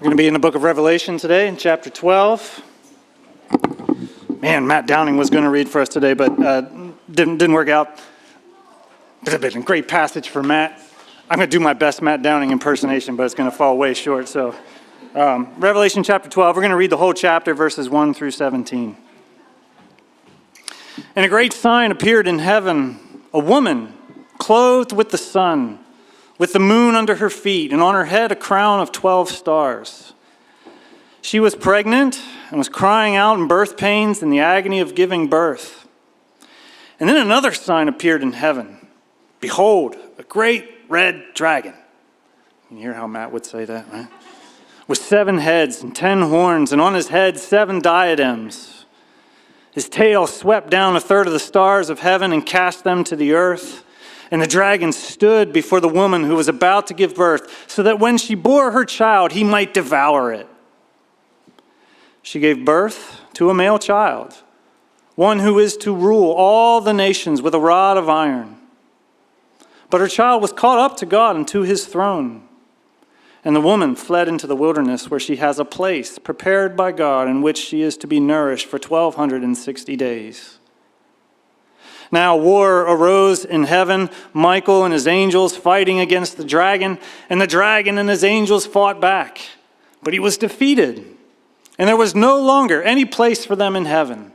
We're going to be in the book of Revelation today, in chapter 12. Man, Matt Downing was going to read for us today, but didn't work out. But it's been a great passage for Matt. I'm going to do my best Matt Downing impersonation, but it's going to fall way short. So, Revelation chapter 12, we're going to read the whole chapter, verses 1 through 17. And a great sign appeared in heaven, a woman clothed with the sun, with the moon under her feet, and on her head a crown of 12 stars. She was pregnant and was crying out in birth pains and the agony of giving birth. And then another sign appeared in heaven. Behold, a great red dragon. You hear how Matt would say that, right? With 7 heads and 10 horns, and on his head 7 diadems. His tail swept down a third of the stars of heaven and cast them to the earth. And the dragon stood before the woman who was about to give birth, so that when she bore her child, he might devour it. She gave birth to a male child, one who is to rule all the nations with a rod of iron. But her child was caught up to God and to his throne. And the woman fled into the wilderness, where she has a place prepared by God in which she is to be nourished for 1,260 days. Now war arose in heaven, Michael and his angels fighting against the dragon, and the dragon and his angels fought back. But he was defeated, and there was no longer any place for them in heaven.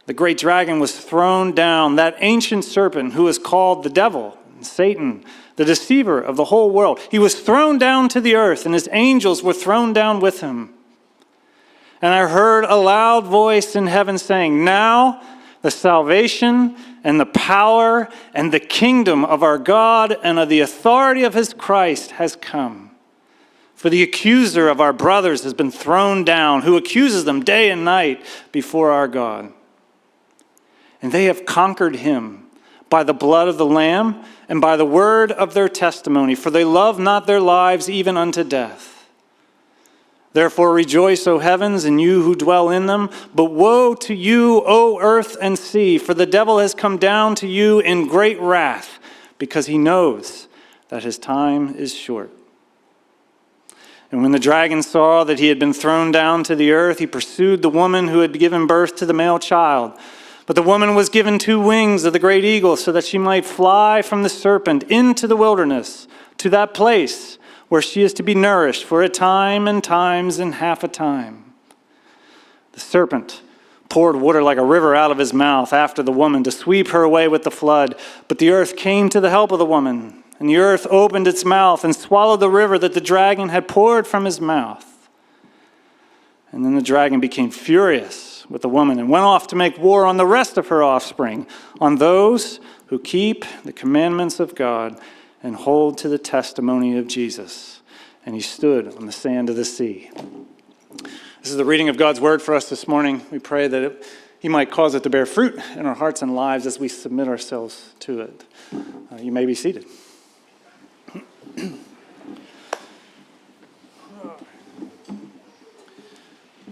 The great dragon was thrown down, that ancient serpent who is called the devil, and Satan, the deceiver of the whole world. He was thrown down to the earth, and his angels were thrown down with him. And I heard a loud voice in heaven saying, "Now the salvation and the power and the kingdom of our God and of the authority of his Christ has come. For the accuser of our brothers has been thrown down, who accuses them day and night before our God. And they have conquered him by the blood of the Lamb and by the word of their testimony, for they love not their lives even unto death. Therefore rejoice, O heavens, and you who dwell in them. But woe to you, O earth and sea, for the devil has come down to you in great wrath, because he knows that his time is short." And when the dragon saw that he had been thrown down to the earth, he pursued the woman who had given birth to the male child. But the woman was given 2 wings of the great eagle, so that she might fly from the serpent into the wilderness, to that place where she is to be nourished for a time and times and half a time. The serpent poured water like a river out of his mouth after the woman to sweep her away with the flood. But the earth came to the help of the woman, and the earth opened its mouth and swallowed the river that the dragon had poured from his mouth. And then the dragon became furious with the woman and went off to make war on the rest of her offspring, on those who keep the commandments of God and hold to the testimony of Jesus. And he stood on the sand of the sea. This is the reading of God's word for us this morning. We pray that he might cause it to bear fruit in our hearts and lives as we submit ourselves to it. You may be seated.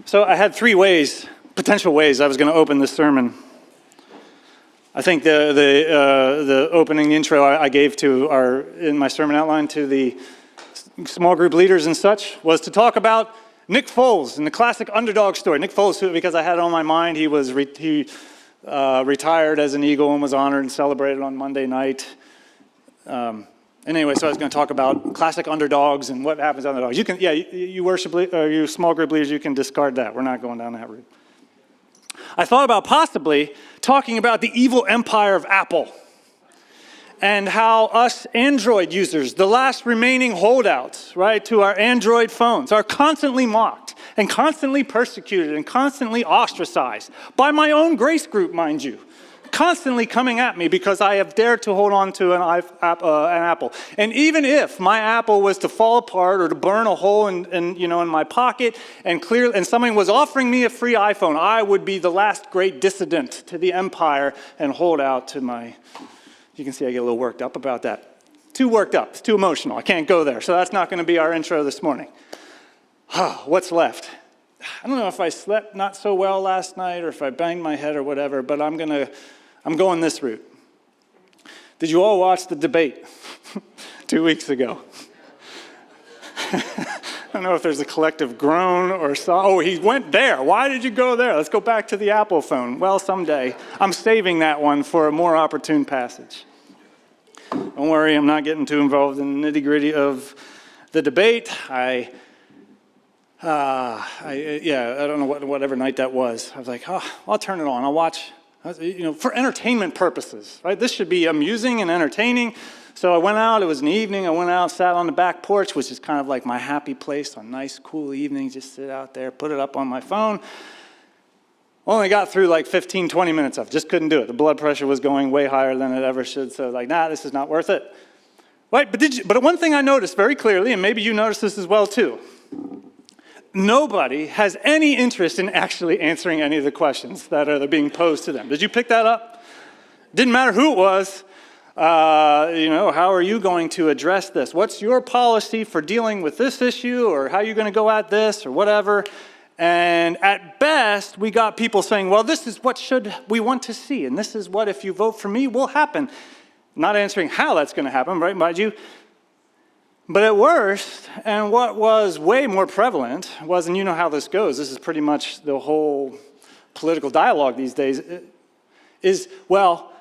So I had 3 potential ways I was going to open this sermon. I think the opening intro I gave in my sermon outline to the small group leaders and such was to talk about Nick Foles and the classic underdog story. Nick Foles, because I had it on my mind, he retired as an Eagle and was honored and celebrated on Monday night. And anyway, so I was going to talk about classic underdogs and what happens to underdogs. You can, you small group leaders, you can discard that. We're not going down that route. I thought about possibly talking about the evil empire of Apple and how us Android users, the last remaining holdouts, right, to our Android phones, are constantly mocked and constantly persecuted and constantly ostracized by my own grace group, mind you, constantly coming at me because I have dared to hold on to an Apple. And even if my Apple was to fall apart or to burn a hole in my pocket and someone was offering me a free iPhone, I would be the last great dissident to the empire and hold out to my... You can see I get a little worked up about that. Too worked up. It's too emotional. I can't go there. So that's not going to be our intro this morning. What's left? I don't know if I slept not so well last night or if I banged my head or whatever, but I'm going this route. Did you all watch the debate 2 weeks ago? don't know if there's a collective groan or so. Oh, he went there. Why did you go there? Let's go back to the Apple phone. Well, someday. I'm saving that one for a more opportune passage. Don't worry, I'm not getting too involved in the nitty-gritty of the debate. I don't know whatever night that was. I was like, I'll turn it on. I'll watch, for entertainment purposes, right? This should be amusing and entertaining. So I went out. It was an evening. I went out, sat on the back porch, which is kind of like my happy place on nice, cool evenings. Just sit out there, put it up on my phone. Only got through like 15, 20 minutes of it. Just couldn't do it. The blood pressure was going way higher than it ever should. So like, this is not worth it. Right? But one thing I noticed very clearly, and maybe you noticed this as well too, nobody has any interest in actually answering any of the questions that are being posed to them. Did you pick that up? Didn't matter who it was. How are you going to address this? What's your policy for dealing with this issue, or how are you going to go at this, or whatever? And at best, we got people saying, well, this is what should we want to see, and this is what, if you vote for me, will happen. Not answering how that's going to happen, right, mind you. But at worst, and what was way more prevalent was, and you know how this goes, this is pretty much the whole political dialogue these days, is, well,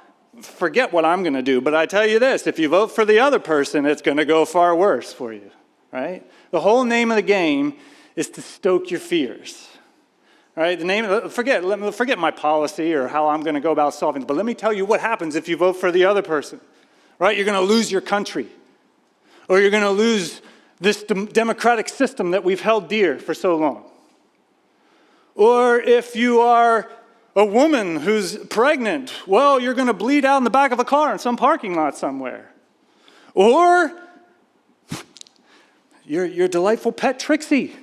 forget what I'm going to do, but I tell you this, if you vote for the other person, it's going to go far worse for you, right? The whole name of the game is to stoke your fears, right? Forget my policy or how I'm going to go about solving it, but let me tell you what happens if you vote for the other person, right? You're going to lose your country, or you're going to lose this democratic system that we've held dear for so long. Or if you are a woman who's pregnant, well, you're going to bleed out in the back of a car in some parking lot somewhere. Or your delightful pet Trixie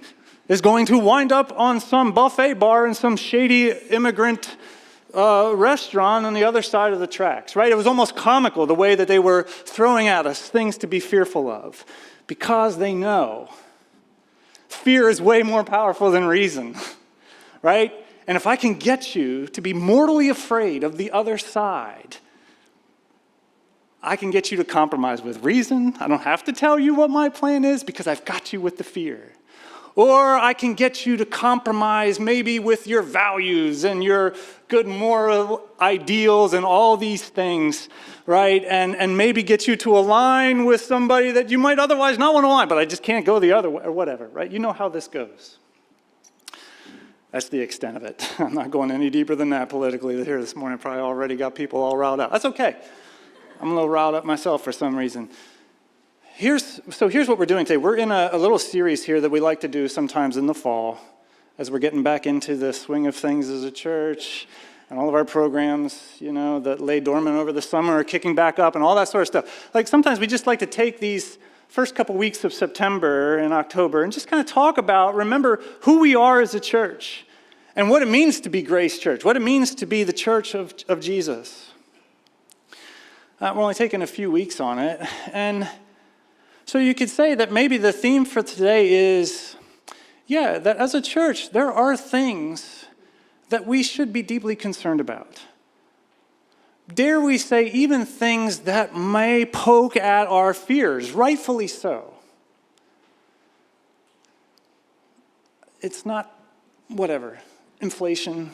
is going to wind up on some buffet bar in some shady immigrant restaurant on the other side of the tracks, right? It was almost comical the way that they were throwing at us things to be fearful of, because they know fear is way more powerful than reason, right? And if I can get you to be mortally afraid of the other side, I can get you to compromise with reason. I don't have to tell you what my plan is because I've got you with the fear. Or I can get you to compromise maybe with your values and your good moral ideals and all these things, right? And maybe get you to align with somebody that you might otherwise not want to align, but I just can't go the other way or whatever, right? You know how this goes. That's the extent of it. I'm not going any deeper than that politically here this morning. Probably already got people all riled up. That's okay. I'm a little riled up myself for some reason. Here's what we're doing today. We're in a little series here that we like to do sometimes in the fall as we're getting back into the swing of things as a church, and all of our programs, that lay dormant over the summer are kicking back up and all that sort of stuff. Like sometimes we just like to take these first couple weeks of September and October and just kind of talk about, remember who we are as a church and what it means to be Grace Church, what it means to be the church of Jesus. We're only taking a few weeks on it. And so you could say that maybe the theme for today is, that as a church, there are things that we should be deeply concerned about. Dare we say even things that may poke at our fears, rightfully so. It's not, inflation,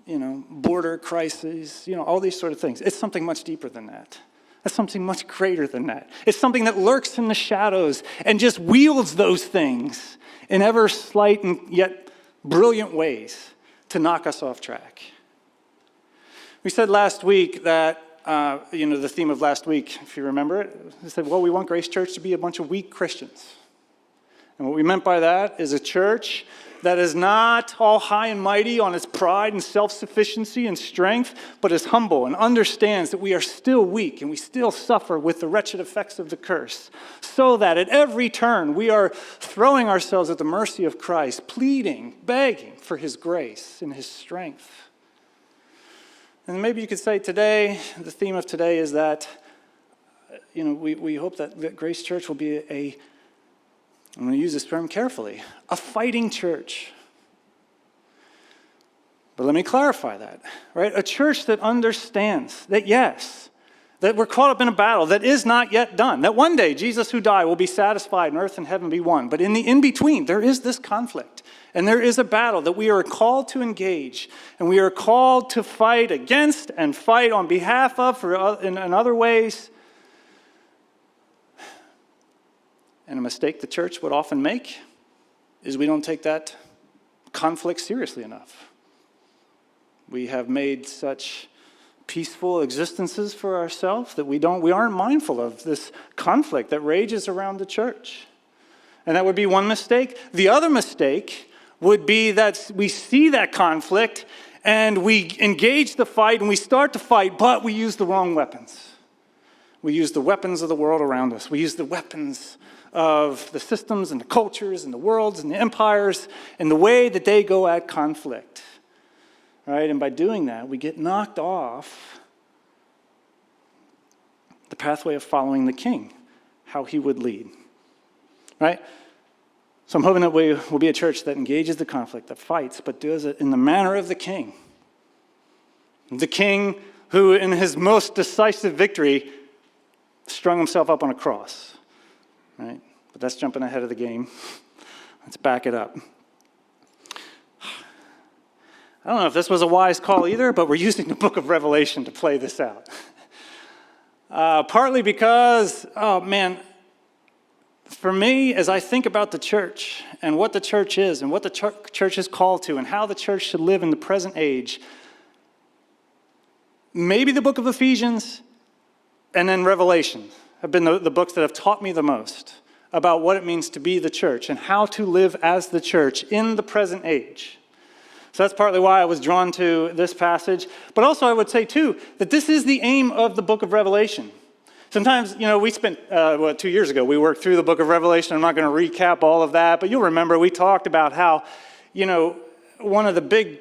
border crises, all these sort of things. It's something much deeper than that. It's something much greater than that. It's something that lurks in the shadows and just wields those things in ever slight and yet brilliant ways to knock us off track. We said last week that, the theme of last week, if you remember it, we said, we want Grace Church to be a bunch of weak Christians. And what we meant by that is a church that is not all high and mighty on its pride and self-sufficiency and strength, but is humble and understands that we are still weak and we still suffer with the wretched effects of the curse, so that at every turn we are throwing ourselves at the mercy of Christ, pleading, begging for his grace and his strength. And maybe you could say today, the theme of today is that, we hope that Grace Church will be I'm going to use this term carefully, a fighting church. But let me clarify that, right? A church that understands that, yes, that we're caught up in a battle that is not yet done, that one day Jesus who died will be satisfied and earth and heaven be one. But in the in-between, there is this conflict. And there is a battle that we are called to engage, and we are called to fight against and fight on behalf of in other ways. And a mistake the church would often make is we don't take that conflict seriously enough. We have made such peaceful existences for ourselves that we aren't mindful of this conflict that rages around the church. And that would be one mistake. The other mistake would be that we see that conflict and we engage the fight and we start to fight, but we use the wrong weapons. We use the weapons of the world around us. We use the weapons of the systems and the cultures and the worlds and the empires and the way that they go at conflict. Right? And by doing that, we get knocked off the pathway of following the king, how he would lead. Right? So I'm hoping that we will be a church that engages the conflict, that fights, but does it in the manner of the king. The king who, in his most decisive victory, strung himself up on a cross. Right? But that's jumping ahead of the game. Let's back it up. I don't know if this was a wise call either, but we're using the book of Revelation to play this out. Partly because, for me, as I think about the church and what the church is and what the church is called to and how the church should live in the present age, maybe the book of Ephesians and then Revelation have been the books that have taught me the most about what it means to be the church and how to live as the church in the present age. So that's partly why I was drawn to this passage. But also I would say, too, that this is the aim of the book of Revelation. Sometimes, we spent, 2 years ago, we worked through the book of Revelation. I'm not going to recap all of that, but you'll remember we talked about how, one of the big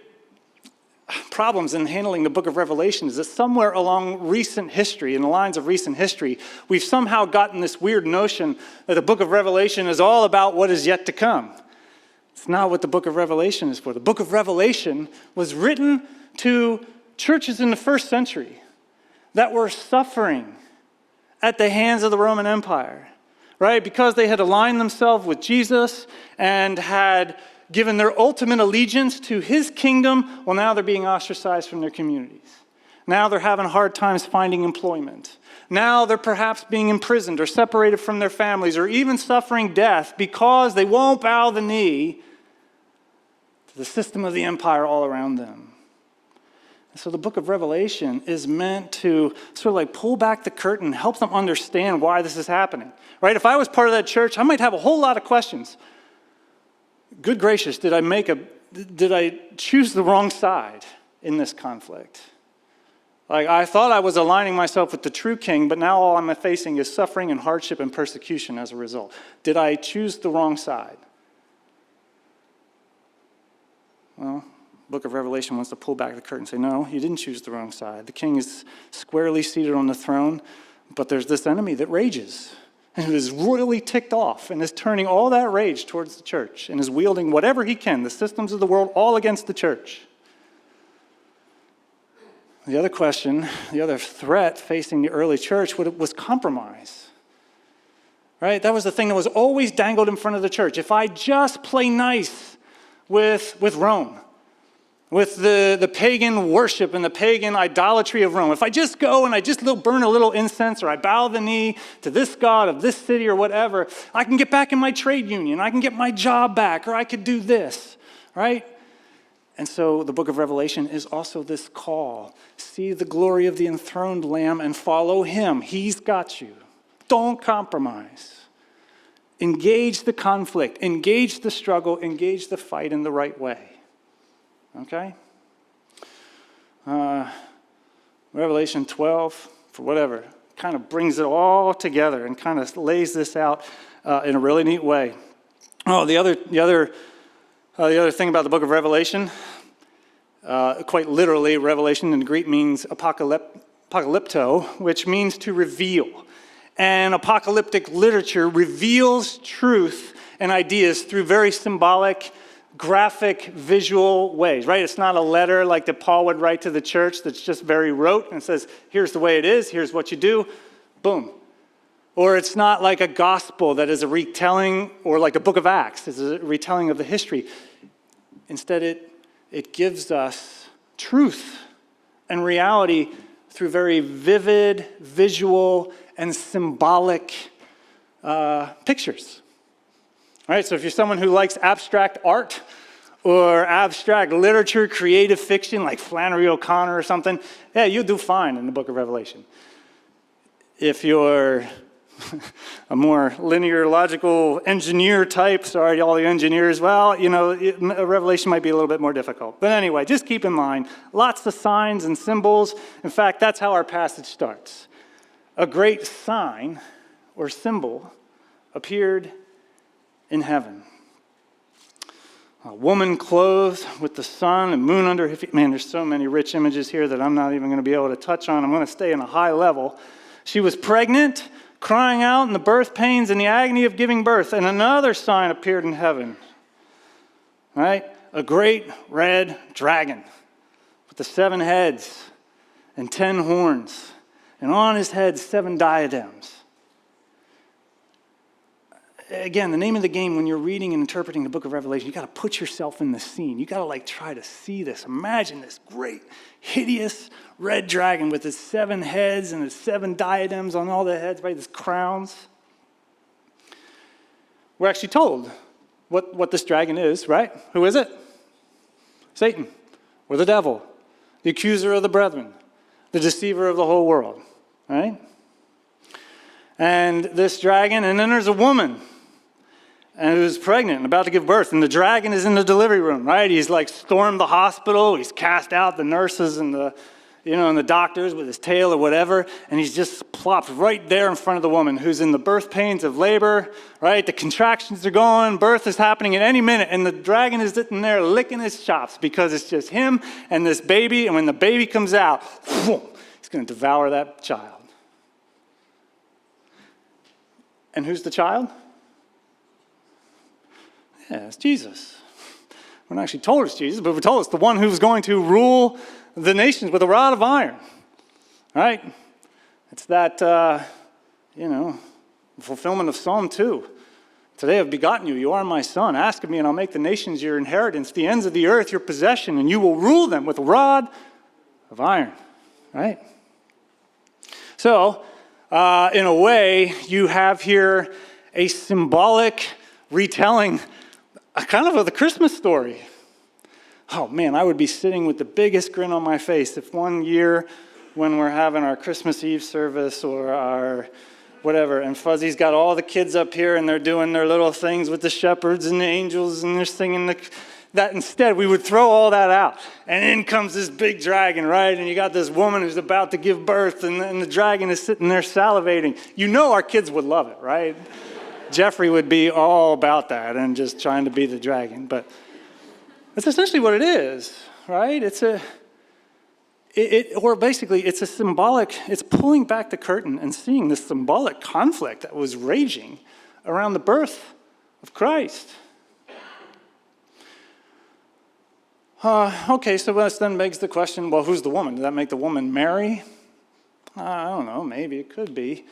problems in handling the book of Revelation is that somewhere along recent history, in the lines of recent history, we've somehow gotten this weird notion that the book of Revelation is all about what is yet to come. It's not what the book of Revelation is for. The book of Revelation was written to churches in the first century that were suffering at the hands of the Roman Empire, right? Because they had aligned themselves with Jesus and had given their ultimate allegiance to his kingdom. Well, now they're being ostracized from their communities. Now they're having hard times finding employment. Now they're perhaps being imprisoned or separated from their families or even suffering death because they won't bow the knee to the system of the empire all around them. And so the book of Revelation is meant to sort of like pull back the curtain, help them understand why this is happening. Right? If I was part of that church, I might have a whole lot of questions. Good gracious, did I choose the wrong side in this conflict? Like, I thought I was aligning myself with the true king, but now all I'm facing is suffering and hardship and persecution as a result. Did I choose the wrong side? Well, the book of Revelation wants to pull back the curtain and say, no, you didn't choose the wrong side. The king is squarely seated on the throne, but there's this enemy that rages and who is royally ticked off and is turning all that rage towards the church and is wielding whatever he can, the systems of the world, all against the church. The other question, the other threat facing the early church was compromise. Right? That was the thing that was always dangled in front of the church. If I just play nice with Rome, with the pagan worship and the pagan idolatry of Rome, if I just go and I just burn a little incense or I bow the knee to this god of this city or whatever, I can get back in my trade union, I can get my job back, or I could do this, right? And so the book of Revelation is also this call. See the glory of the enthroned Lamb and follow him. He's got you. Don't compromise. Engage the conflict. Engage the struggle. Engage the fight in the right way. Okay? Revelation 12, for whatever, kind of brings it all together and kind of lays this out in a really neat way. Oh, the other thing about the book of Revelation, quite literally, Revelation in Greek means apocalypto, which means to reveal. And apocalyptic literature reveals truth and ideas through very symbolic, graphic, visual ways, right? It's not a letter like that Paul would write to the church that's just very rote and says, here's the way it is, here's what you do, boom. Or it's not like a gospel that is a retelling, or like a book of Acts, is a retelling of the history. Instead, it gives us truth and reality through very vivid, visual, and symbolic pictures. All right, so if you're someone who likes abstract art or abstract literature, creative fiction, like Flannery O'Connor or something, yeah, you'll do fine in the book of Revelation. If you're a more linear, logical engineer type, sorry, all the engineers, well, Revelation might be a little bit more difficult. But anyway, just keep in mind, lots of signs and symbols. In fact, that's how our passage starts. A great sign or symbol appeared in heaven. A woman clothed with the sun and moon under her feet. Man, there's so many rich images here that I'm not even going to be able to touch on. I'm going to stay in a high level. She was pregnant, crying out in the birth pains and the agony of giving birth. And another sign appeared in heaven. Right? A great red dragon with the 7 heads and 10 horns. And on his head 7 diadems. Again, the name of the game when you're reading and interpreting the book of Revelation, you got to put yourself in the scene. You got to try to see this. Imagine this great, hideous red dragon with his 7 heads and his 7 diadems on all the heads, right? His crowns. We're actually told what this dragon is, right? Who is it? Satan, or the devil, the accuser of the brethren, the deceiver of the whole world, right? And this dragon, and then there's a woman, and who's pregnant and about to give birth, and the dragon is in the delivery room, right? He's stormed the hospital, he's cast out the nurses and the doctors with his tail or whatever, and he's just plopped right there in front of the woman who's in the birth pains of labor, right? The contractions are going, birth is happening at any minute, and the dragon is sitting there licking his chops because it's just him and this baby, and when the baby comes out, he's going to devour that child. And who's the child? Yeah, it's Jesus. We're not actually told it's Jesus, but we're told it's the one who's going to rule the nations with a rod of iron. Right? It's that, fulfillment of Psalm 2. Today I've begotten you, you are my son. Ask of me and I'll make the nations your inheritance, the ends of the earth your possession, and you will rule them with a rod of iron. Right? So, in a way, you have here a symbolic retelling, kind of the Christmas story. Oh man, I would be sitting with the biggest grin on my face if one year when we're having our Christmas Eve service or our whatever, and Fuzzy's got all the kids up here and they're doing their little things with the shepherds and the angels and they're singing that instead we would throw all that out. And in comes this big dragon, right? And you got this woman who's about to give birth and the dragon is sitting there salivating. You know our kids would love it, right? Jeffrey would be all about that and just trying to be the dragon. But that's essentially what it is, right? It's a symbolic, it's pulling back the curtain and seeing this symbolic conflict that was raging around the birth of Christ. Okay, so this then begs the question, well, who's the woman? Does that make the woman Mary? I don't know, maybe it could be.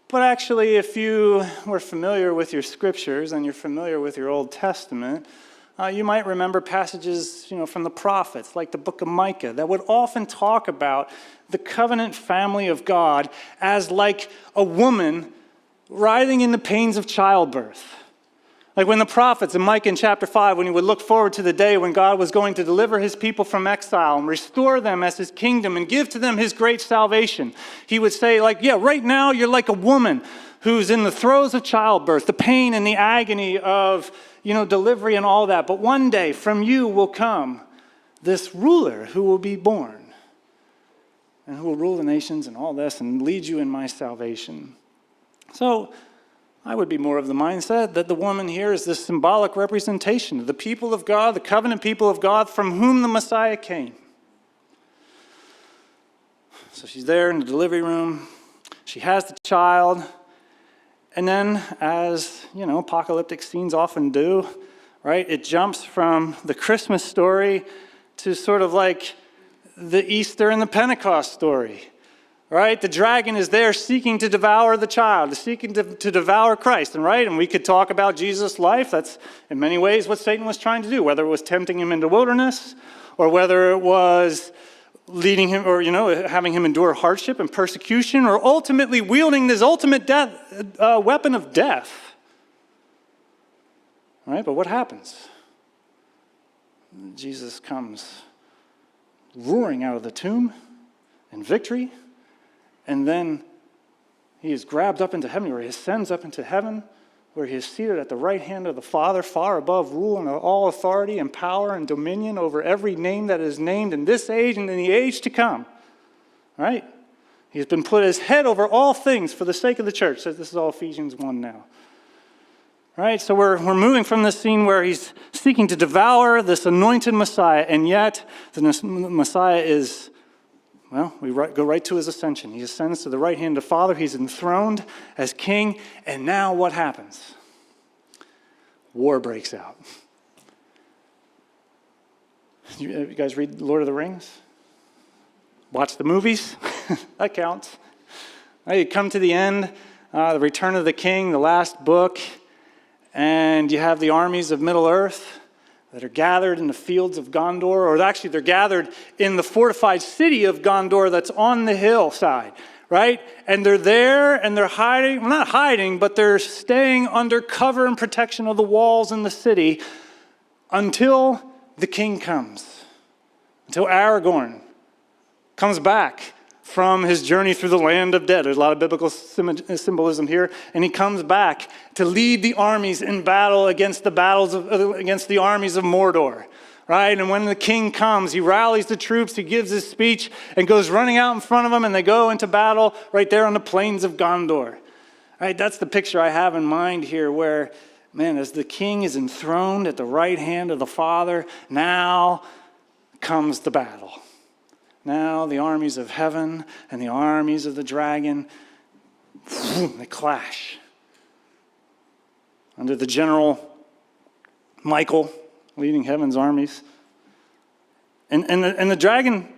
But actually, if you were familiar with your scriptures and you're familiar with your Old Testament, you might remember passages, from the prophets, like the book of Micah, that would often talk about the covenant family of God as like a woman writhing in the pains of childbirth. Like when the prophets in Micah in chapter 5, when he would look forward to the day when God was going to deliver his people from exile and restore them as his kingdom and give to them his great salvation, he would say right now you're like a woman who's in the throes of childbirth, the pain and the agony of, delivery and all that. But one day from you will come this ruler who will be born and who will rule the nations and all this and lead you in my salvation. So I would be more of the mindset that the woman here is this symbolic representation of the people of God, the covenant people of God from whom the Messiah came. So she's there in the delivery room. She has the child. And then, as, apocalyptic scenes often do, right? It jumps from the Christmas story to sort of like the Easter and the Pentecost story, right? The dragon is there seeking to devour the child, seeking to devour Christ, and we could talk about Jesus' life. That's in many ways what Satan was trying to do, whether it was tempting him into wilderness or whether it was leading him or, having him endure hardship and persecution or ultimately wielding this ultimate weapon of death. All right, but what happens? Jesus comes roaring out of the tomb in victory, and then he is grabbed up into heaven, or he ascends up into heaven, where he is seated at the right hand of the Father, far above rule and all authority and power and dominion over every name that is named in this age and in the age to come. All right? He has been put as head over all things for the sake of the church. So this is all Ephesians 1 now. All right, so we're moving from this scene where he's seeking to devour this anointed Messiah, and yet the Messiah is, we go right to his ascension. He ascends to the right hand of the Father. He's enthroned as king, and now what happens? War breaks out. You guys read Lord of the Rings? Watch the movies? That counts. Right, you come to the end, the Return of the King, the last book, and you have the armies of Middle-earth that are gathered in the fields of Gondor, or actually they're gathered in the fortified city of Gondor that's on the hillside, right? And they're there and they're hiding, well, not hiding, but they're staying under cover and protection of the walls in the city until the king comes, until Aragorn comes back from his journey through the land of dead. There's a lot of biblical symbolism here. And he comes back to lead the armies in battle against the armies of Mordor. Right? And when the king comes, he rallies the troops, he gives his speech, and goes running out in front of them, and they go into battle right there on the plains of Gondor. Right? That's the picture I have in mind here, where, as the king is enthroned at the right hand of the Father, now comes the battle. Now the armies of heaven and the armies of the dragon, they clash. Under the general Michael leading heaven's armies. And the dragon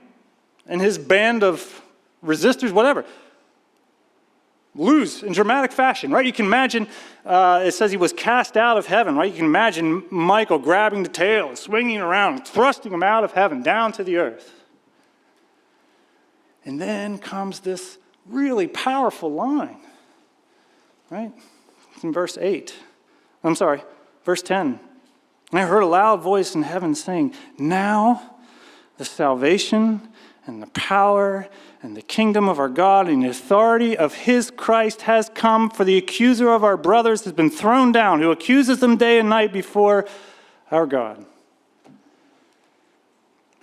and his band of resistors, whatever, lose in dramatic fashion, right? You can imagine, it says he was cast out of heaven, right? You can imagine Michael grabbing the tail, swinging around, thrusting him out of heaven down to the earth. And then comes this really powerful line, right? It's in verse 10. And I heard a loud voice in heaven saying, "Now the salvation and the power and the kingdom of our God and the authority of his Christ has come, for the accuser of our brothers has been thrown down, who accuses them day and night before our God."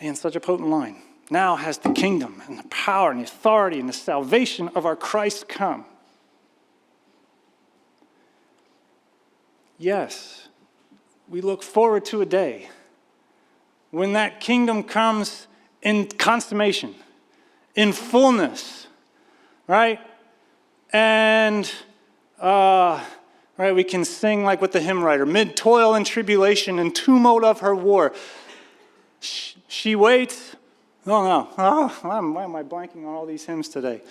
Man, such a potent line. Now has the kingdom and the power and the authority and the salvation of our Christ come. Yes, we look forward to a day when that kingdom comes in consummation, in fullness, right? And we can sing like with the hymn writer, "Mid toil and tribulation and tumult of her war, she waits." Why am I blanking on all these hymns today?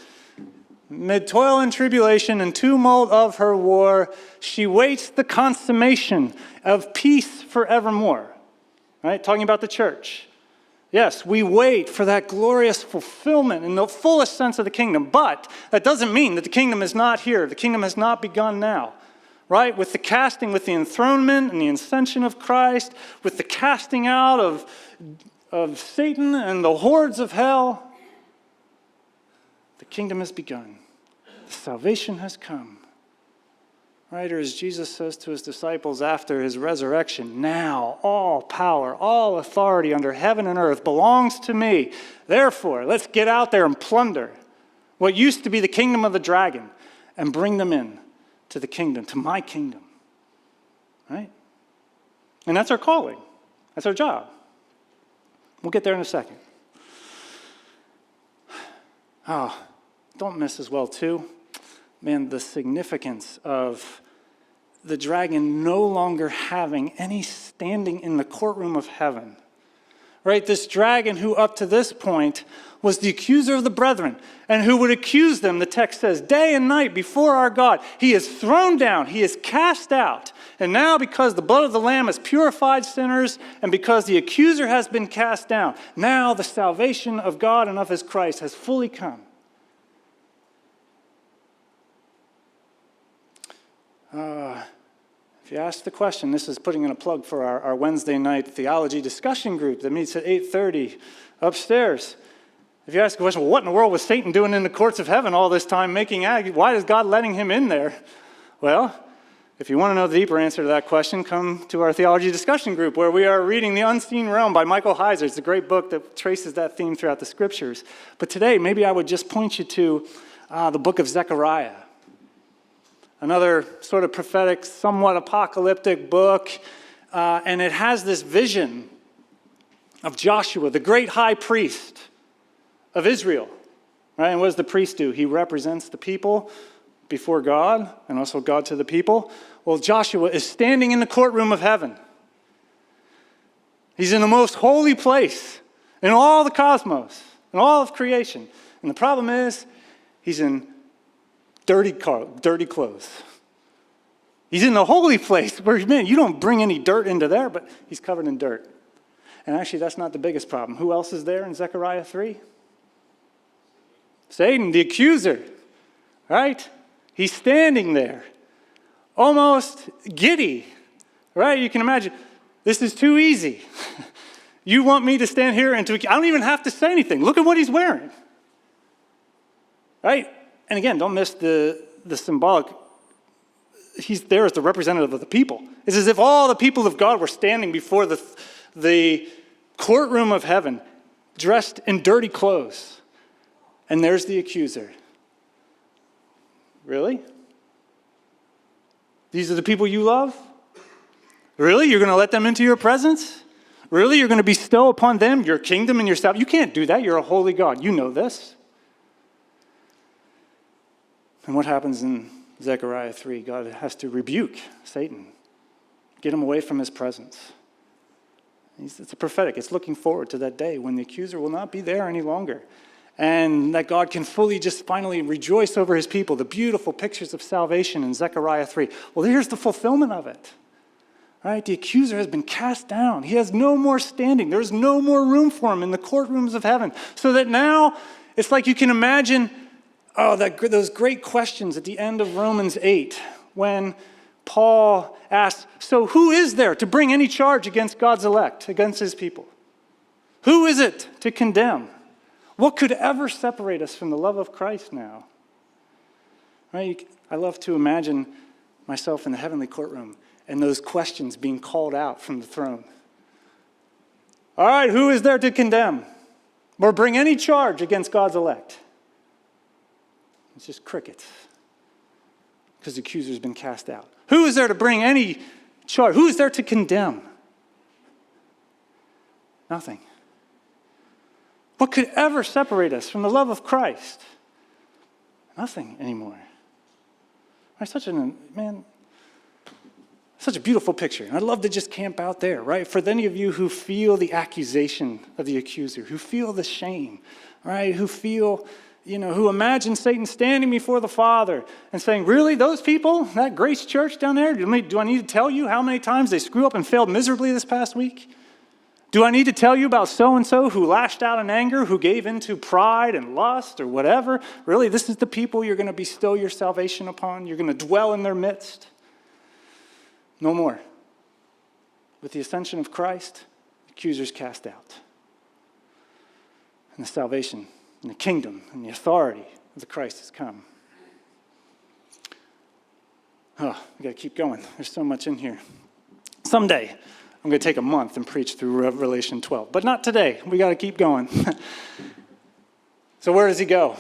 "Mid toil and tribulation and tumult of her war, she waits the consummation of peace forevermore." Right? Talking about the church. Yes, we wait for that glorious fulfillment in the fullest sense of the kingdom, but that doesn't mean that the kingdom is not here. The kingdom has not begun now. Right? With the casting, with the enthronement and the ascension of Christ, with the casting out of Satan and the hordes of hell, the kingdom has begun. The salvation has come. Right? Or as Jesus says to his disciples after his resurrection, "Now all power, all authority under heaven and earth belongs to me. Therefore, let's get out there and plunder what used to be the kingdom of the dragon and bring them in to the kingdom, to my kingdom." Right? And that's our calling. That's our job. We'll get there in a second. Don't miss as well, too. Man, the significance of the dragon no longer having any standing in the courtroom of heaven. Right? This dragon who up to this point was the accuser of the brethren and who would accuse them, the text says, day and night before our God. He is thrown down. He is cast out. And now because the blood of the Lamb has purified sinners and because the accuser has been cast down, now the salvation of God and of his Christ has fully come. If you ask the question, this is putting in a plug for our Wednesday night theology discussion group that meets at 8:30 upstairs. If you ask the question, well, what in the world was Satan doing in the courts of heaven all this time making agony? Why is God letting him in there? Well, if you want to know the deeper answer to that question, come to our theology discussion group where we are reading The Unseen Realm by Michael Heiser. It's a great book that traces that theme throughout the scriptures. But today, maybe I would just point you to the book of Zechariah. Another sort of prophetic, somewhat apocalyptic book. And it has this vision of Joshua, the great high priest of Israel. Right? And what does the priest do? He represents the people before God and also God to the people. Well, Joshua is standing in the courtroom of heaven. He's in the most holy place in all the cosmos, in all of creation. And the problem is, he's in dirty clothes. He's in the holy place where, man, you don't bring any dirt into there, but he's covered in dirt. And actually, that's not the biggest problem. Who else is there in Zechariah 3? Satan, the accuser, right? He's standing there, almost giddy, right? You can imagine, this is too easy. You want me to stand here and I don't even have to say anything. Look at what he's wearing, right? And again, don't miss the symbolic. He's there as the representative of the people. It's as if all the people of God were standing before the courtroom of heaven, dressed in dirty clothes. And there's the accuser. Really? These are the people you love? Really? You're going to let them into your presence? Really? You're going to bestow upon them your kingdom and yourself? You can't do that. You're a holy God. You know this. And what happens in Zechariah 3? God has to rebuke Satan, get him away from his presence. It's a prophetic. It's looking forward to that day when the accuser will not be there any longer. And that God can fully just finally rejoice over his people. The beautiful pictures of salvation in Zechariah 3. Well, here's the fulfillment of it. Right? The accuser has been cast down. He has no more standing. There's no more room for him in the courtrooms of heaven. So that now, it's like you can imagine those great questions at the end of Romans 8 when Paul asks, so who is there to bring any charge against God's elect, against his people? Who is it to condemn? What could ever separate us from the love of Christ now? Right? I love to imagine myself in the heavenly courtroom and those questions being called out from the throne. All right, who is there to condemn or bring any charge against God's elect? It's just crickets, because the accuser's been cast out. Who is there to bring any charge? Who is there to condemn? Nothing. What could ever separate us from the love of Christ? Nothing anymore. Right, such a beautiful picture. And I'd love to just camp out there, right? For any of you who feel the accusation of the accuser, who feel the shame, right? Who feel, who imagine Satan standing before the Father and saying, really, those people, that Grace Church down there, do I need to tell you how many times they screw up and failed miserably this past week? Do I need to tell you about so-and-so who lashed out in anger, who gave into pride and lust or whatever? Really, this is the people you're going to bestow your salvation upon? You're going to dwell in their midst? No more. With the ascension of Christ, the accuser's cast out. And the salvation and the kingdom and the authority of the Christ has come. Oh, we got to keep going. There's so much in here. Someday, I'm going to take a month and preach through Revelation 12. But not today. We got to keep going. So where does he go?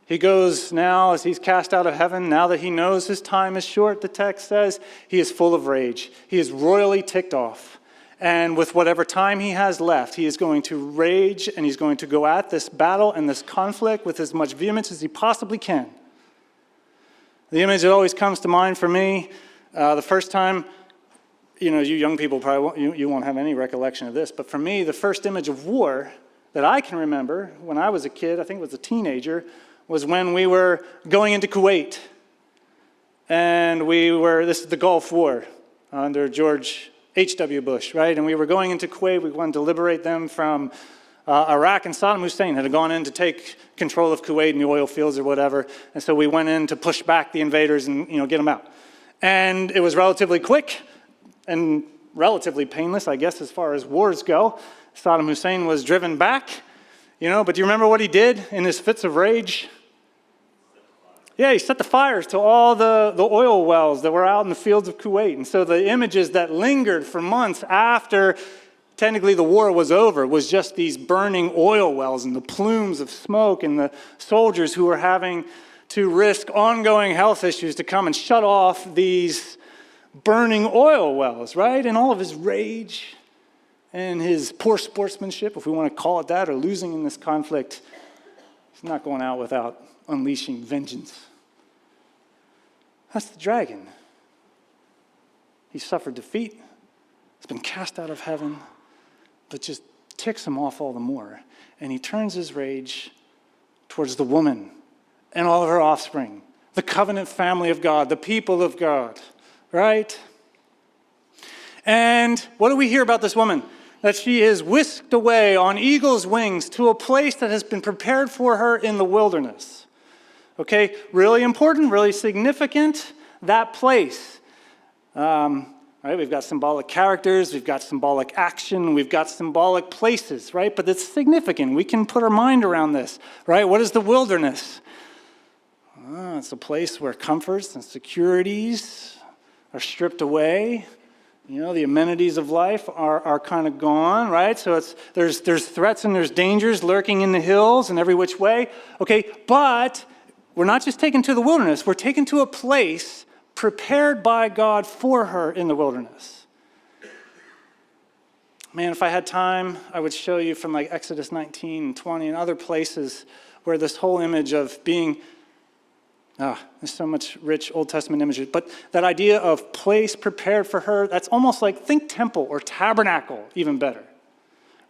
He goes now, as he's cast out of heaven, now that he knows his time is short, the text says, he is full of rage. He is royally ticked off. And with whatever time he has left, he is going to rage and he's going to go at this battle and this conflict with as much vehemence as he possibly can. The image that always comes to mind for me, the first time you young people probably you won't have any recollection of this, but for me, the first image of war that I can remember when I was a kid, I think it was a teenager, was when we were going into Kuwait. And this is the Gulf War under George H.W. Bush, right? And we were going into Kuwait. We wanted to liberate them from Iraq, and Saddam Hussein had gone in to take control of Kuwait and the oil fields or whatever. And so we went in to push back the invaders and get them out. And it was relatively quick and relatively painless, I guess, as far as wars go. Saddam Hussein was driven back, but do you remember what he did in his fits of rage? Yeah, he set the fires to all the oil wells that were out in the fields of Kuwait. And so the images that lingered for months after technically the war was over was just these burning oil wells and the plumes of smoke and the soldiers who were having to risk ongoing health issues to come and shut off these burning oil wells, right? And all of his rage and his poor sportsmanship, if we want to call it that, or losing in this conflict, he's not going out without unleashing vengeance. That's the dragon. He suffered defeat. He's been cast out of heaven, but just ticks him off all the more. And he turns his rage towards the woman and all of her offspring, the covenant family of God, the people of God, right? And what do we hear about this woman? That she is whisked away on eagle's wings to a place that has been prepared for her in the wilderness. Okay, really important, really significant, that place. Right, we've got symbolic characters, we've got symbolic action, we've got symbolic places, right? But it's significant. We can put our mind around this, right? What is the wilderness? It's a place where comforts and securities are stripped away. The amenities of life are kind of gone, right? So there's threats and there's dangers lurking in the hills and every which way. Okay, but we're not just taken to the wilderness. We're taken to a place prepared by God for her in the wilderness. Man, if I had time, I would show you from like Exodus 19 and 20 and other places where this whole image of being, there's so much rich Old Testament imagery, but that idea of place prepared for her, that's almost like, think temple or tabernacle, even better,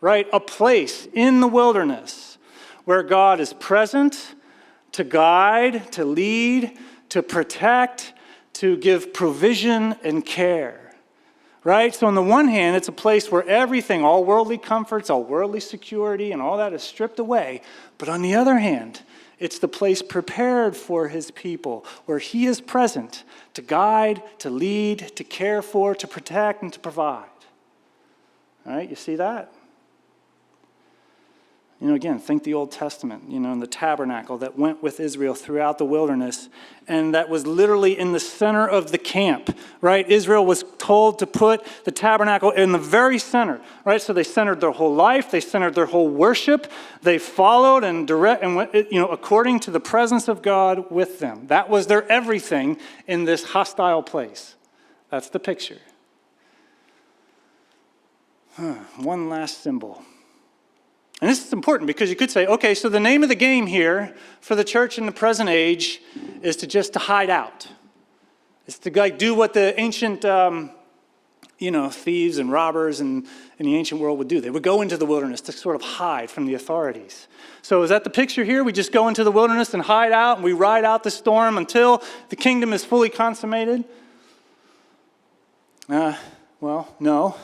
right? A place in the wilderness where God is present to guide, to lead, to protect, to give provision and care, right? So on the one hand, it's a place where everything, all worldly comforts, all worldly security, and all that is stripped away. But on the other hand, it's the place prepared for his people, where he is present to guide, to lead, to care for, to protect, and to provide. All right, you see that? Again, think the Old Testament, and the tabernacle that went with Israel throughout the wilderness, and that was literally in the center of the camp, right? Israel was told to put the tabernacle in the very center, right? So they centered their whole life, they centered their whole worship, they followed and went, according to the presence of God with them. That was their everything in this hostile place. That's the picture. One last symbol. And this is important because you could say, okay, so the name of the game here for the church in the present age is to hide out. It's to do what the ancient, thieves and robbers in the ancient world would do. They would go into the wilderness to sort of hide from the authorities. So is that the picture here? We just go into the wilderness and hide out, and we ride out the storm until the kingdom is fully consummated? Well, no.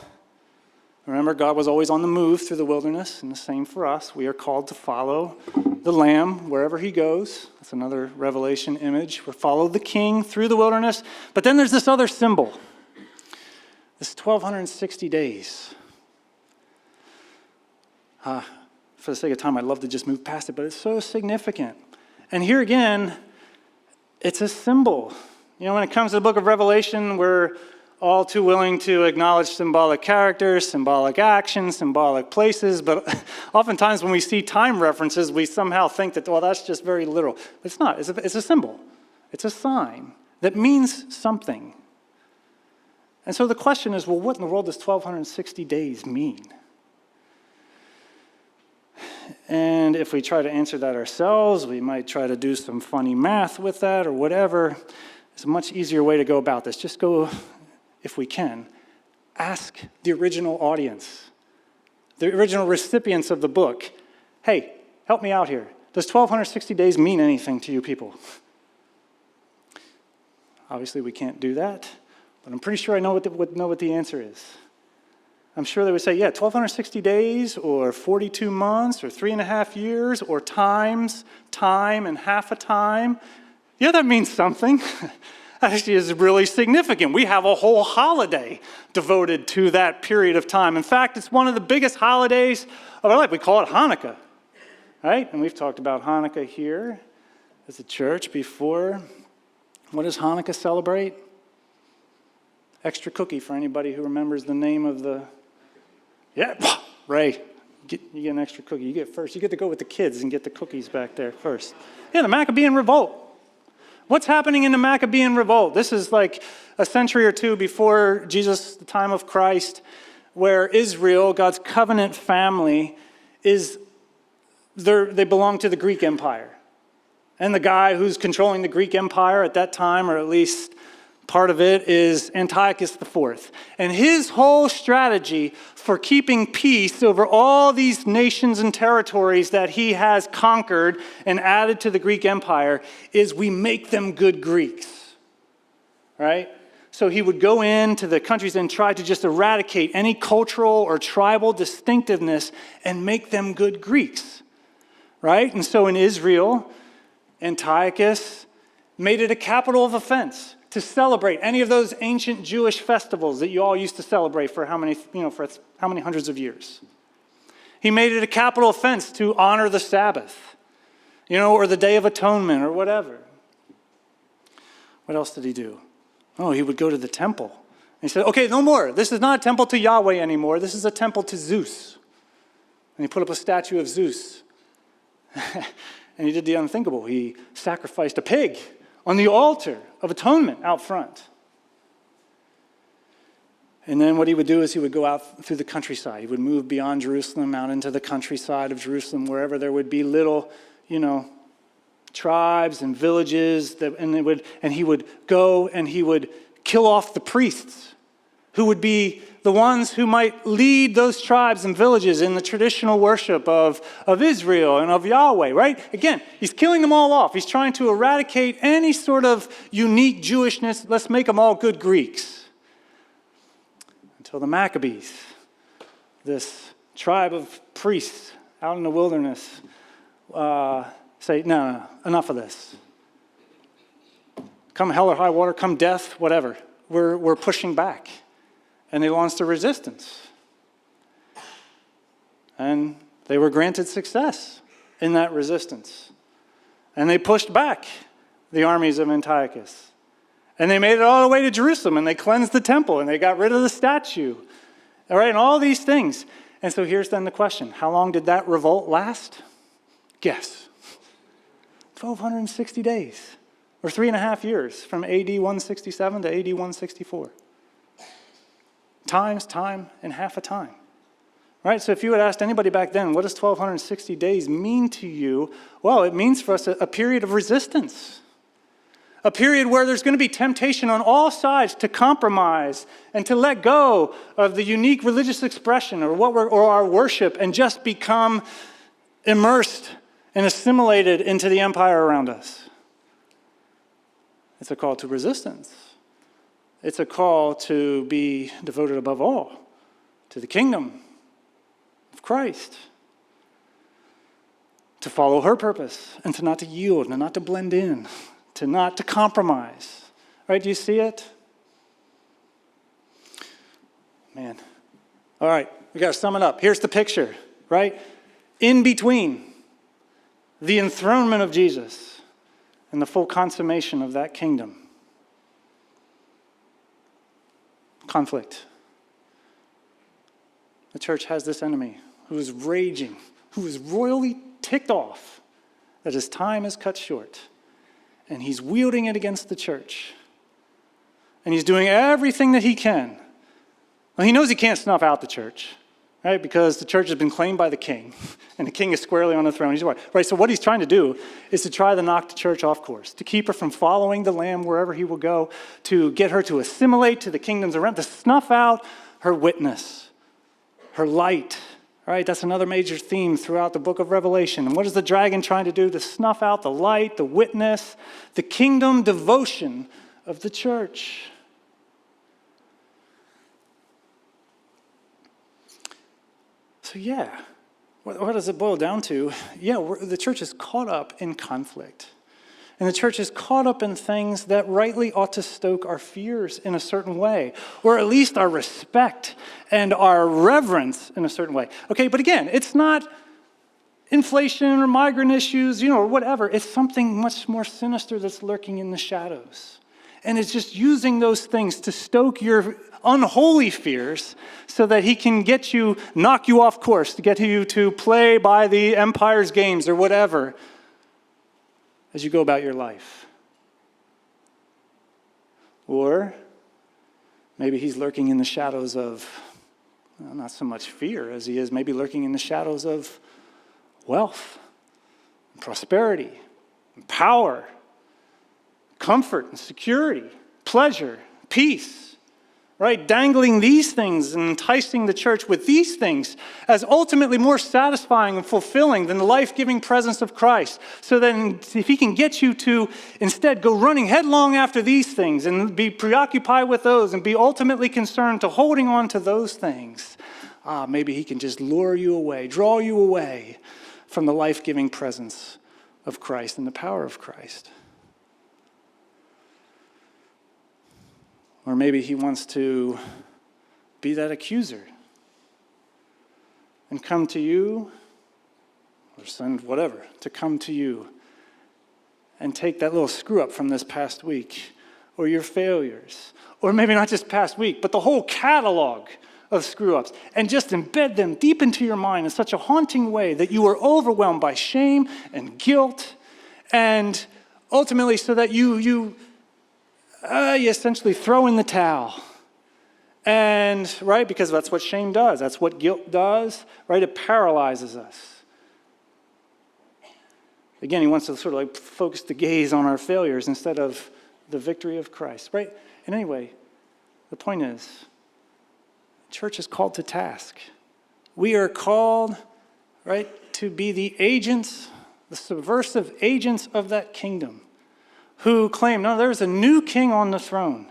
Remember, God was always on the move through the wilderness, and the same for us. We are called to follow the Lamb wherever he goes. That's another Revelation image. We follow the King through the wilderness. But then there's this other symbol, this 1,260 days. For the sake of time, I'd love to just move past it, but it's so significant. And here again, it's a symbol. When it comes to the book of Revelation, we're all too willing to acknowledge symbolic characters, symbolic actions, symbolic places, but oftentimes when we see time references, we somehow think that, well, that's just very literal. But it's not. It's a symbol. It's a sign that means something. And so the question is, well, what in the world does 1,260 days mean? And if we try to answer that ourselves, we might try to do some funny math with that or whatever. It's a much easier way to go about this. Just go, if we can, Ask the original audience, the original recipients of the book, hey, help me out here. Does 1260 days mean anything to you people? Obviously, we can't do that, but I'm pretty sure I know what the answer is. I'm sure they would say, yeah, 1260 days, or 42 months, or 3.5 years, or times time and half a time. Yeah, that means something. Actually is really significant. We have a whole holiday devoted to that period of time. In fact, it's one of the biggest holidays of our life. We call it Hanukkah, right? And we've talked about Hanukkah here as a church before. What does Hanukkah celebrate? Extra cookie for anybody who remembers the name of the... Yeah, Ray, you get an extra cookie. You get first. You get to go with the kids and get the cookies back there first. Yeah, the Maccabean Revolt. What's happening in the Maccabean Revolt? This is like a century or two before Jesus, the time of Christ, where Israel, God's covenant family, they belong to the Greek Empire. And the guy who's controlling the Greek Empire at that time, or at least part of it, is Antiochus IV. And his whole strategy for keeping peace over all these nations and territories that he has conquered and added to the Greek Empire is we make them good Greeks, right? So he would go into the countries and try to just eradicate any cultural or tribal distinctiveness and make them good Greeks, right? And so in Israel, Antiochus made it a capital of offense to celebrate any of those ancient Jewish festivals that you all used to celebrate for how many hundreds of years. He made it a capital offense to honor the Sabbath, or the Day of Atonement or whatever. What else did he do? Oh, he would go to the temple. And he said, okay, no more. This is not a temple to Yahweh anymore. This is a temple to Zeus. And he put up a statue of Zeus. And he did the unthinkable. He sacrificed a pig on the altar of atonement out front. And then what he would do is he would go out through the countryside. He would move beyond Jerusalem out into the countryside of Jerusalem, wherever there would be little, tribes and villages. And he would go and he would kill off the priests, who would be the ones who might lead those tribes and villages in the traditional worship of Israel and of Yahweh, right? Again, he's killing them all off. He's trying to eradicate any sort of unique Jewishness. Let's make them all good Greeks. Until the Maccabees, this tribe of priests out in the wilderness, say, no, enough of this. Come hell or high water, come death, whatever. We're pushing back. And they launched a resistance. And they were granted success in that resistance. And they pushed back the armies of Antiochus. And they made it all the way to Jerusalem, and they cleansed the temple, and they got rid of the statue. All right, and all these things. And so here's then the question. How long did that revolt last? Guess. 1,260 days, or 3.5 years, from AD 167 to AD 164. Times time and half a time. Right? So if you had asked anybody back then, what does 1,260 days mean to you? Well, it means for us a period of resistance. A period where there's going to be temptation on all sides to compromise and to let go of the unique religious expression or our worship and just become immersed and assimilated into the empire around us. It's a call to resistance. It's a call to be devoted above all to the kingdom of Christ, to follow her purpose and to not to yield and not to blend in, to not to compromise. Right? Do you see it? Man. All right, we got to sum it up. Here's the picture, right? In between the enthronement of Jesus and the full consummation of that kingdom, conflict. The church has this enemy who is raging, who is royally ticked off that his time is cut short. And he's wielding it against the church. And he's doing everything that he can. Well, he knows he can't snuff out the church, right? Because the church has been claimed by the king, and the king is squarely on the throne. Right? So what he's trying to do is to try to knock the church off course, to keep her from following the Lamb wherever he will go, to get her to assimilate to the kingdoms around, to snuff out her witness, her light. All right, that's another major theme throughout the book of Revelation. And what is the dragon trying to do? To snuff out the light, the witness, the kingdom devotion of the church. So yeah, what does it boil down to? Yeah, the church is caught up in conflict. And the church is caught up in things that rightly ought to stoke our fears in a certain way, or at least our respect and our reverence in a certain way. Okay, but again, it's not inflation or migrant issues, or whatever. It's something much more sinister that's lurking in the shadows. And it's just using those things to stoke your unholy fears so that he can knock you off course, to get you to play by the empire's games or whatever as you go about your life. Or maybe he's lurking in the shadows of, not so much fear as he is maybe lurking in the shadows of wealth, and prosperity, and power, comfort and security, pleasure, peace. Right? Dangling these things and enticing the church with these things as ultimately more satisfying and fulfilling than the life-giving presence of Christ. So then if he can get you to instead go running headlong after these things and be preoccupied with those and be ultimately concerned to holding on to those things, maybe he can just lure you away, draw you away from the life-giving presence of Christ and the power of Christ. Or maybe he wants to be that accuser and come to you, or send whatever, to come to you and take that little screw up from this past week, or your failures, or maybe not just past week, but the whole catalog of screw-ups, and just embed them deep into your mind in such a haunting way that you are overwhelmed by shame and guilt, and ultimately so that you essentially throw in the towel. And, right, because that's what shame does. That's what guilt does, right? It paralyzes us. Again, he wants to sort of focus the gaze on our failures instead of the victory of Christ, right? And anyway, the point is, the church is called to task. We are called, right, to be the agents, the subversive agents of that kingdom, who claim, no, there's a new king on the throne.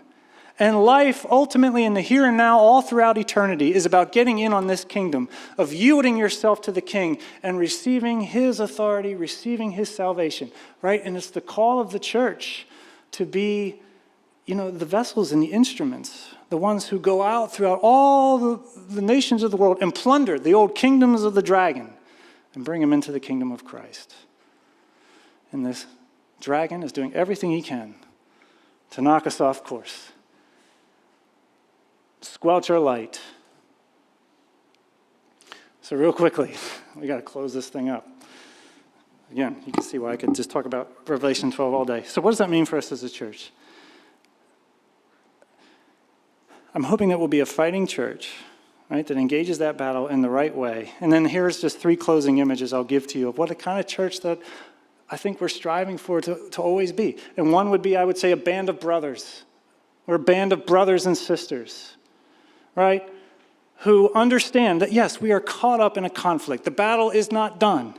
And life, ultimately, in the here and now, all throughout eternity, is about getting in on this kingdom, of yielding yourself to the king and receiving his authority, receiving his salvation, right? And it's the call of the church to be, the vessels and the instruments, the ones who go out throughout all the nations of the world and plunder the old kingdoms of the dragon and bring them into the kingdom of Christ. And this dragon is doing everything he can to knock us off course, squelch our light. So real quickly, we got to close this thing up. Again, you can see why I could just talk about Revelation 12 all day. So what does that mean for us as a church? I'm hoping that we'll be a fighting church, right, that engages that battle in the right way. And then here's just 3 closing images I'll give to you of what a kind of church that I think we're striving for to always be. And one would be, I would say, a band of brothers. We're a band of brothers and sisters, right? Who understand that, yes, we are caught up in a conflict. The battle is not done.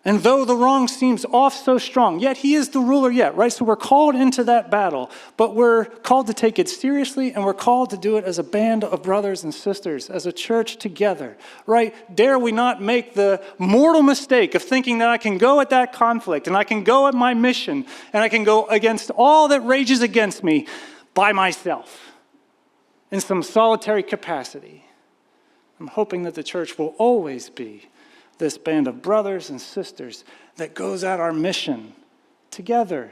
And though the wrong seems off so strong, yet he is the ruler yet, right? So we're called into that battle, but we're called to take it seriously, and we're called to do it as a band of brothers and sisters, as a church together, right? Dare we not make the mortal mistake of thinking that I can go at that conflict, and I can go at my mission, and I can go against all that rages against me by myself in some solitary capacity. I'm hoping that the church will always be this band of brothers and sisters that goes at our mission together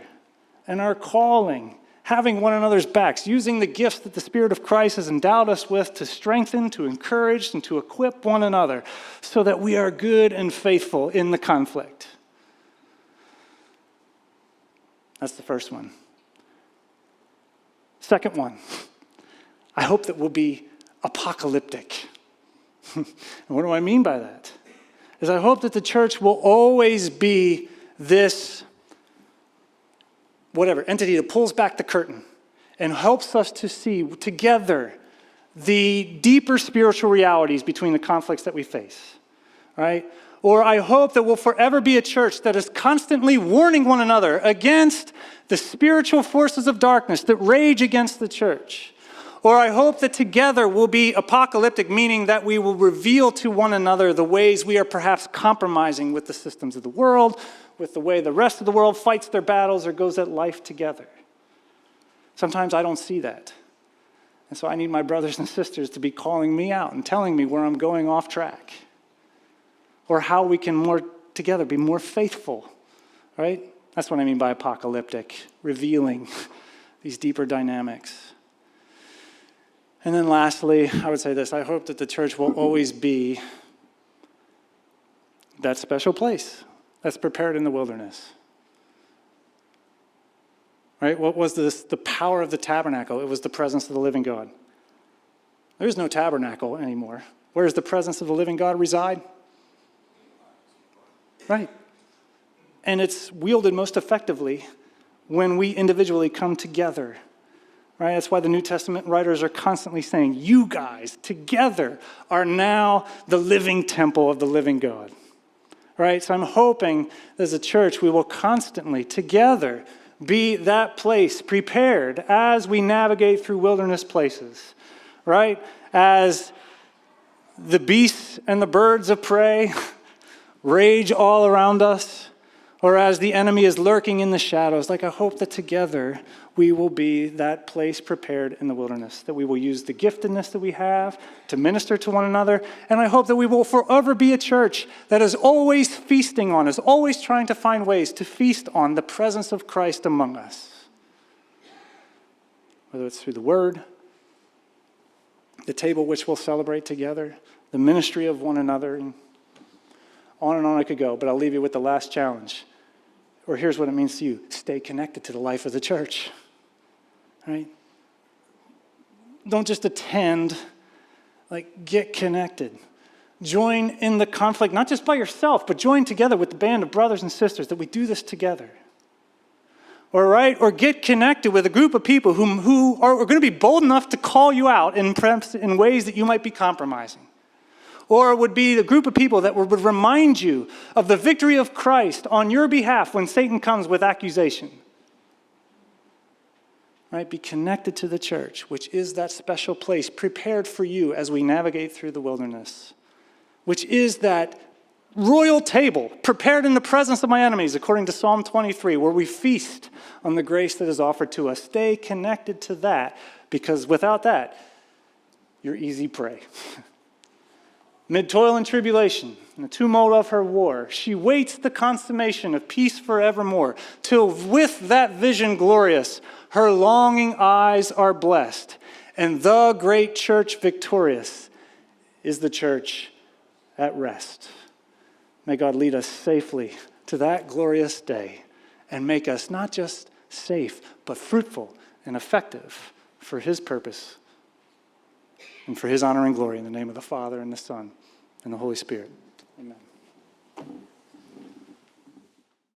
and our calling, having one another's backs, using the gifts that the Spirit of Christ has endowed us with to strengthen, to encourage, and to equip one another so that we are good and faithful in the conflict. That's the first one. Second one, I hope that we'll be apocalyptic. And what do I mean by that? Is I hope that the church will always be this, entity that pulls back the curtain and helps us to see together, the deeper spiritual realities between the conflicts that we face, right? Or I hope that we'll forever be a church that is constantly warning one another against the spiritual forces of darkness that rage against the church. Or I hope that together we'll be apocalyptic, meaning that we will reveal to one another the ways we are perhaps compromising with the systems of the world, with the way the rest of the world fights their battles or goes at life together. Sometimes I don't see that. And so I need my brothers and sisters to be calling me out and telling me where I'm going off track. Or how we can more together be more faithful, right? That's what I mean by apocalyptic, revealing these deeper dynamics. And then lastly, I would say this: I hope that the church will always be that special place that's prepared in the wilderness. Right? What was this? The power of the tabernacle. It was the presence of the living God. There's no tabernacle anymore. Where does the presence of the living God reside? Right. And it's wielded most effectively when we individually come together. Right? That's why the New Testament writers are constantly saying, you guys together are now the living temple of the living God. Right? So I'm hoping as a church we will constantly together be that place prepared as we navigate through wilderness places. Right? As the beasts and the birds of prey rage all around us, or as the enemy is lurking in the shadows. Like, I hope that together we will be that place prepared in the wilderness, that we will use the giftedness that we have to minister to one another. And I hope that we will forever be a church that is always feasting on, is always trying to find ways to feast on the presence of Christ among us. Whether it's through the word, the table which we'll celebrate together, the ministry of one another, and on I could go, but I'll leave you with the last challenge. Or here's what it means to you: stay connected to the life of the church. Right? Don't just attend, get connected. Join in the conflict, not just by yourself, but join together with the band of brothers and sisters that we do this together. Or get connected with a group of people who are going to be bold enough to call you out in ways that you might be compromising. Or it would be the group of people that would remind you of the victory of Christ on your behalf when Satan comes with accusation. Right? Be connected to the church, which is that special place prepared for you as we navigate through the wilderness, which is that royal table prepared in the presence of my enemies, according to Psalm 23, where we feast on the grace that is offered to us. Stay connected to that, because without that, you're easy prey. Mid toil and tribulation, in the tumult of her war, she waits the consummation of peace forevermore, till with that vision glorious, her longing eyes are blessed, and the great church victorious is the church at rest. May God lead us safely to that glorious day and make us not just safe, but fruitful and effective for his purpose and for his honor and glory, in the name of the Father and the Son and the Holy Spirit. Amen.